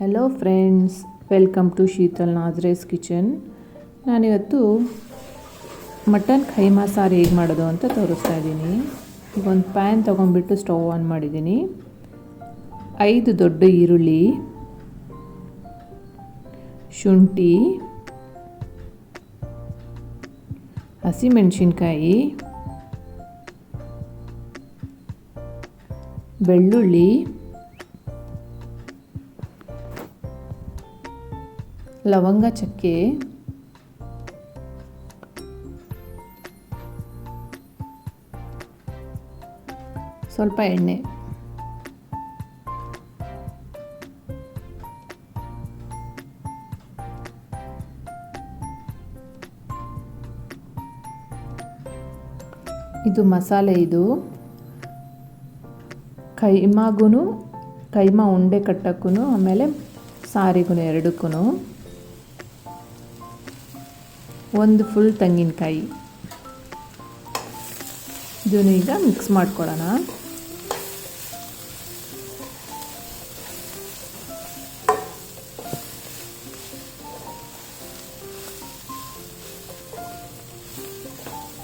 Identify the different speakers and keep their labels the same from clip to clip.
Speaker 1: Hello friends, welcome to Sheetal Nazareth's kitchen. ನಾನಿವತ್ತು mutton keema ಸಾರು ಹೇಗೆ ಮಾಡೋದು ಅಂತ ತೋರಿಸ್ತಾ ಇದ್ದೀನಿ. ಈಗ ಒಂದು ಪ್ಯಾನ್ ತೊಗೊಂಡ್ಬಿಟ್ಟು ಸ್ಟವ್ ಆನ್ ಮಾಡಿದ್ದೀನಿ. 5 ದೊಡ್ಡ ಈರುಳ್ಳಿ, ಶುಂಠಿ, ಹಸಿಮೆಣಸಿನ್ಕಾಯಿ, ಬೆಳ್ಳುಳ್ಳಿ, ಲವಂಗ, ಚಕ್ಕೆ, ಸ್ವಲ್ಪ ಎಣ್ಣೆ. ಇದು ಮಸಾಲೆ. ಇದು ಕೈಮಾ ಉಂಡೆ ಕಟ್ಟಕ್ಕೂ ಆಮೇಲೆ ಸಾರಿಗೂ ಎರಡಕ್ಕೂ ಒಂದು ಫುಲ್ ತೆಂಗಿನಕಾಯಿ. ಇದನ್ನು ಈಗ ಮಿಕ್ಸ್ ಮಾಡ್ಕೊಳ್ಳೋಣ.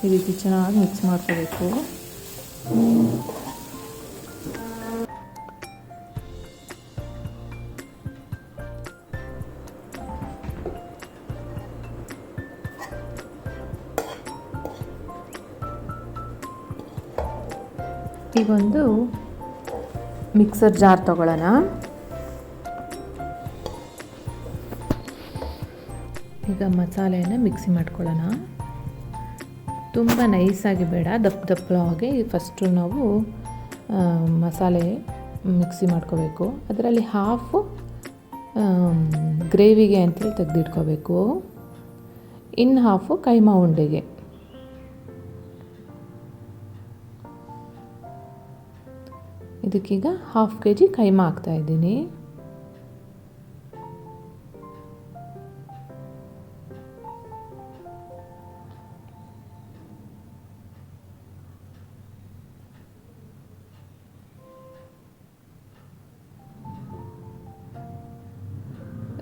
Speaker 1: ಈ ರೀತಿ ಚೆನ್ನಾಗಿ ಮಿಕ್ಸ್ ಮಾಡ್ಕೋಬೇಕು. ಈಗೊಂದು ಮಿಕ್ಸರ್ ಜಾರ್ ತಗೊಳ್ಳೋಣ. ಈಗ ಮಸಾಲೆಯನ್ನು ಮಿಕ್ಸಿ ಮಾಡ್ಕೊಳ್ಳೋಣ. ತುಂಬ ನೈಸಾಗಿ ಬೇಡ, ದಪ್ಪಗೆ. ಫಸ್ಟು ನಾವು ಮಸಾಲೆ ಮಿಕ್ಸಿ ಮಾಡ್ಕೋಬೇಕು. ಅದರಲ್ಲಿ ಹಾಫು ಗ್ರೇವಿಗೆ ಅಂತೇಳಿ ತೆಗೆದಿಟ್ಕೋಬೇಕು, ಇನ್ನು ಹಾಫು ಕೈಮಾ ಉಂಡೆಗೆ. ಇದಕ್ಕೀಗ 1/2 kg ಕೈಮಾ ಹಾಕ್ತಾಯಿದ್ದೀನಿ.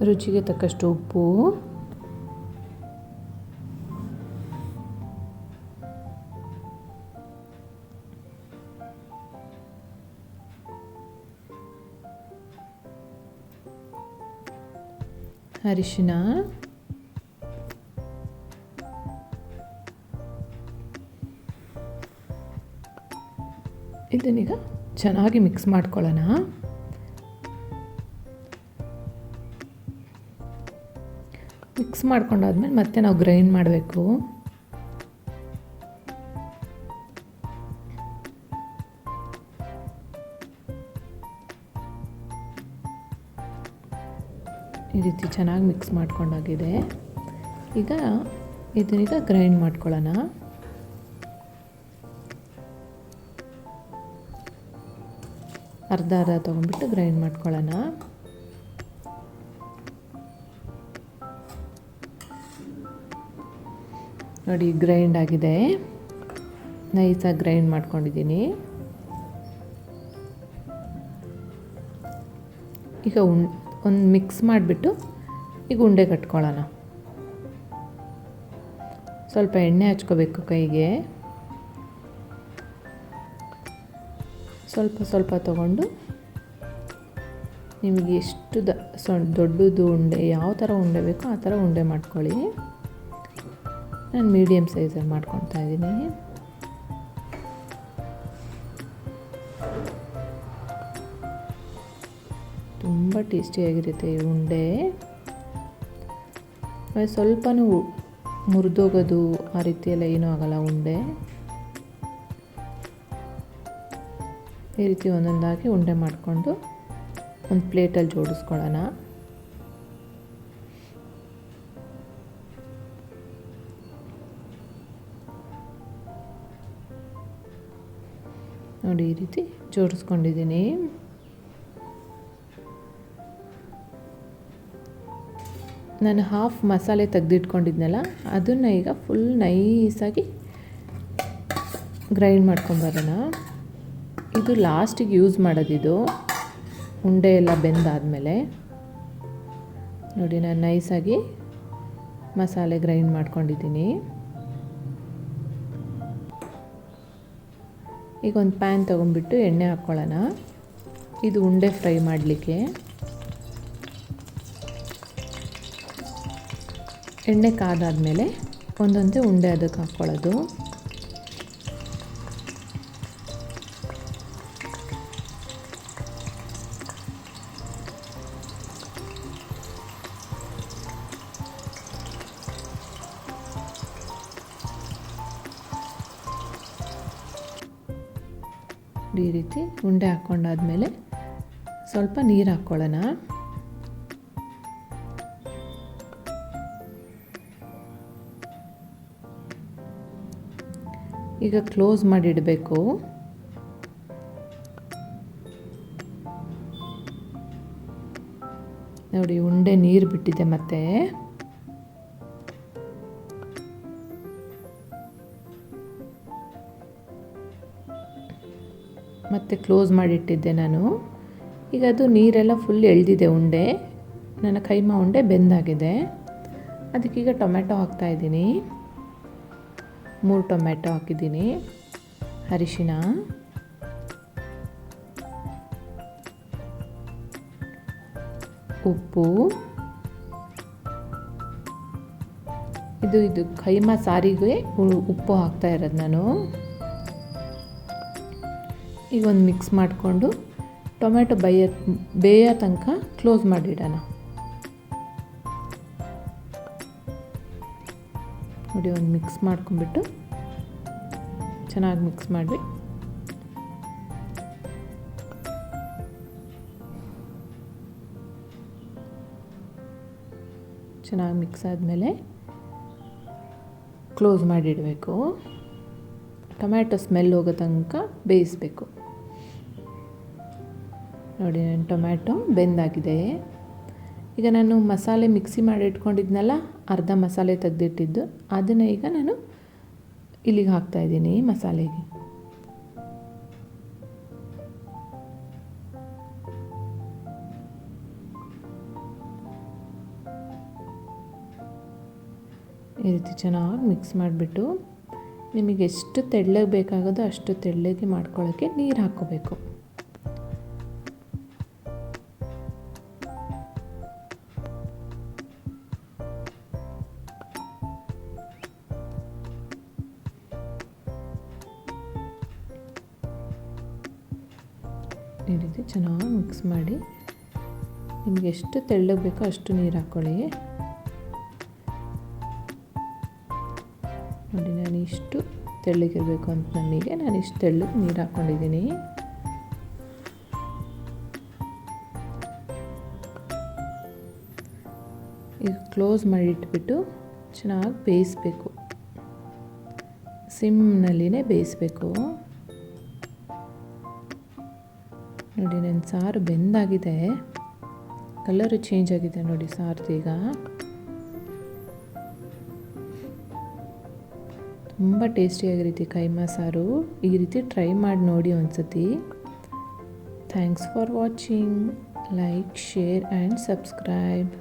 Speaker 1: ರುಚಿಗೆ ತಕ್ಕಷ್ಟು ಉಪ್ಪು, ಅರಿಶಿನ, ಇದನ್ನೀಗ ಚೆನ್ನಾಗಿ ಮಿಕ್ಸ್ ಮಾಡ್ಕೊಳ್ಳೋಣ. ಮಿಕ್ಸ್ ಮಾಡ್ಕೊಂಡಾದ್ಮೇಲೆ ಮತ್ತೆ ನಾವು ಗ್ರೈಂಡ್ ಮಾಡಬೇಕು. ಈ ರೀತಿ ಚೆನ್ನಾಗಿ ಮಿಕ್ಸ್ ಮಾಡ್ಕೊಂಡಾಗಿದೆ. ಈಗ ಇದನ್ನೀಗ ಗ್ರೈಂಡ್ ಮಾಡ್ಕೊಳ್ಳೋಣ. ಅರ್ಧ ತೊಗೊಂಡ್ಬಿಟ್ಟು ಗ್ರೈಂಡ್ ಮಾಡ್ಕೊಳ್ಳೋಣ. ನೋಡಿ, ಗ್ರೈಂಡ್ ಆಗಿದೆ. ನೈಸಾಗಿ ಗ್ರೈಂಡ್ ಮಾಡ್ಕೊಂಡಿದ್ದೀನಿ. ಈಗ ಒಂದು ಮಿಕ್ಸ್ ಮಾಡಿಬಿಟ್ಟು ಈಗ ಉಂಡೆ ಕಟ್ಕೊಳ್ಳೋಣ. ಸ್ವಲ್ಪ ಎಣ್ಣೆ ಹಚ್ಕೋಬೇಕು ಕೈಗೆ. ಸ್ವಲ್ಪ ತಗೊಂಡು ನಿಮಗೆ ಎಷ್ಟು ದೊಡ್ಡದು ಉಂಡೆ, ಯಾವ ಥರ ಉಂಡೆ ಬೇಕೋ ಆ ಥರ ಉಂಡೆ ಮಾಡ್ಕೊಳ್ಳಿ. ನಾನು ಮೀಡಿಯಮ್ ಸೈಜಲ್ಲಿ ಮಾಡ್ಕೊತಾ ಇದ್ದೀನಿ. ತುಂಬ ಟೇಸ್ಟಿಯಾಗಿರುತ್ತೆ ಈ ಉಂಡೆ. ಸ್ವಲ್ಪನೂ ಮುರಿದೋಗೋದು ಆ ರೀತಿ ಎಲ್ಲ ಏನೂ ಆಗೋಲ್ಲ ಉಂಡೆ. ಈ ರೀತಿ ಒಂದೊಂದಾಗಿ ಉಂಡೆ ಮಾಡಿಕೊಂಡು ಒಂದು ಪ್ಲೇಟಲ್ಲಿ ಜೋಡಿಸ್ಕೊಳ್ಳೋಣ. ನೋಡಿ, ಈ ರೀತಿ ಜೋಡಿಸ್ಕೊಂಡಿದ್ದೀನಿ. ನಾನು ಹಾಫ್ ಮಸಾಲೆ ತೆಗೆದಿಟ್ಕೊಂಡಿದ್ನಲ್ಲ, ಅದನ್ನು ಈಗ ಫುಲ್ ನೈಸಾಗಿ ಗ್ರೈಂಡ್ ಮಾಡ್ಕೊಂಬರೋಣ. ಇದು ಲಾಸ್ಟಿಗೆ ಯೂಸ್ ಮಾಡೋದಿದು, ಉಂಡೆ ಎಲ್ಲ ಬೆಂದಾದಮೇಲೆ. ನೋಡಿ, ನಾನು ನೈಸಾಗಿ ಮಸಾಲೆ ಗ್ರೈಂಡ್ ಮಾಡ್ಕೊಂಡಿದ್ದೀನಿ. ಈಗ ಒಂದು ಪ್ಯಾನ್ ತೊಗೊಂಡ್ಬಿಟ್ಟು ಎಣ್ಣೆ ಹಾಕ್ಕೊಳ್ಳೋಣ. ಇದು ಉಂಡೆ ಫ್ರೈ ಮಾಡಲಿಕ್ಕೆ. ಎಣ್ಣೆ ಕಾದಾದಮೇಲೆ ಒಂದೊಂದೇ ಉಂಡೆ ಅದಕ್ಕೆ ಹಾಕ್ಕೊಳ್ಳೋದು. ಈ ರೀತಿ ಉಂಡೆ ಹಾಕ್ಕೊಂಡಾದ್ಮೇಲೆ ಸ್ವಲ್ಪ ನೀರು ಹಾಕ್ಕೊಳ್ಳೋಣ. ಈಗ ಕ್ಲೋಸ್ ಮಾಡಿ ಇಡಬೇಕು. ನೋಡಿ, ಉಂಡೆ ನೀರು ಬಿಟ್ಟಿದೆ. ಮತ್ತೆ ಕ್ಲೋಸ್ ಮಾಡಿಟ್ಟಿದ್ದೆ ನಾನು. ಈಗ ಅದು ನೀರೆಲ್ಲ ಫುಲ್ ಎಳೆದಿದೆ ಉಂಡೆ. ನನ್ನ ಕೈಮಾ ಉಂಡೆ ಬೆಂದಾಗಿದೆ. ಅದಕ್ಕೀಗ ಟೊಮೆಟೊ ಹಾಕ್ತಾಯಿದ್ದೀನಿ. 3 ಟೊಮೆಟೊ ಹಾಕಿದ್ದೀನಿ. ಅರಿಶಿನ, ಉಪ್ಪು. ಇದು ಕೈಮಾ ಸಾರಿಗೆ ಉಪ್ಪು ಹಾಕ್ತಾ ಇರೋದು ನಾನು. ಈಗ ಒಂದು ಮಿಕ್ಸ್ ಮಾಡಿಕೊಂಡು ಟೊಮೆಟೊ ಬೇಯೋ ತನಕ ಕ್ಲೋಸ್ ಮಾಡಿಡೋಣ. ನೋಡಿ, ಒಂದು ಮಿಕ್ಸ್ ಮಾಡ್ಕೊಂಡ್ಬಿಟ್ಟು ಚೆನ್ನಾಗಿ ಮಿಕ್ಸ್ ಮಾಡಿ ಚೆನ್ನಾಗಿ ಮಿಕ್ಸ್ ಆದಮೇಲೆ ಕ್ಲೋಸ್ ಮಾಡಿಡಬೇಕು. ಟೊಮ್ಯಾಟೊ ಸ್ಮೆಲ್ ಹೋಗೋ ತನಕ ಬೇಯಿಸಬೇಕು. ನೋಡಿ, ನನ್ನ ಟೊಮ್ಯಾಟೊ ಬೆಂದಾಗಿದೆ. ಈಗ ನಾನು ಮಸಾಲೆ ಮಿಕ್ಸಿ ಮಾಡಿ ಇಟ್ಕೊಂಡಿದ್ನಲ್ಲ, ಅರ್ಧ ಮಸಾಲೆ ತೆಗೆದಿಟ್ಟಿದ್ದು, ಅದನ್ನು ಈಗ ನಾನು ಇಲ್ಲಿಗೆ ಹಾಕ್ತಾಯಿದ್ದೀನಿ ಮಸಾಲೆಗೆ. ಈ ರೀತಿ ಚೆನ್ನಾಗಿ ಮಿಕ್ಸ್ ಮಾಡಿಬಿಟ್ಟು ನಿಮಗೆ ಎಷ್ಟು ತೆಳ್ಳಗೆ ಬೇಕಾಗೋದು ಅಷ್ಟು ತೆಳ್ಳಗೆ ಮಾಡ್ಕೊಳ್ಳೋಕ್ಕೆ ನೀರು ಹಾಕ್ಕೋಬೇಕು. ಈ ರೀತಿ ಚೆನ್ನಾಗಿ ಮಿಕ್ಸ್ ಮಾಡಿ ನಿಮಗೆ ಎಷ್ಟು ತೆಳ್ಳಗೆ ಬೇಕೋ ಅಷ್ಟು ನೀರು ಹಾಕ್ಕೊಳ್ಳಿ. ನೋಡಿ, ನಾನು ಇಷ್ಟು ತೆಳ್ಳಗಿರಬೇಕು ಅಂತ ನಮಗೆ ನಾನು ಇಷ್ಟು ತೆಳ್ಳಗೆ ನೀರು ಹಾಕ್ಕೊಂಡಿದ್ದೀನಿ. ಈಗ ಕ್ಲೋಸ್ ಮಾಡಿ ಇಟ್ಬಿಟ್ಟು ಚೆನ್ನಾಗಿ ಬೇಯಿಸಬೇಕು. ಸಿಮ್ನಲ್ಲಿನೇ ಬೇಯಿಸಬೇಕು. ನೋಡಿ, ನನ್ನ ಸಾರು ಬೆಂದಾಗಿದೆ. ಕಲರು ಚೇಂಜ್ ಆಗಿದೆ ನೋಡಿ ಸಾರ್ದೀಗ. ತುಂಬ ಟೇಸ್ಟಿಯಾಗಿರುತ್ತೆ ಕೈಮಾ ಸಾರು. ಈ ರೀತಿ ಟ್ರೈ ಮಾಡಿ ನೋಡಿ ಒಂದ್ಸತಿ. Thanks for watching. Like, share and subscribe.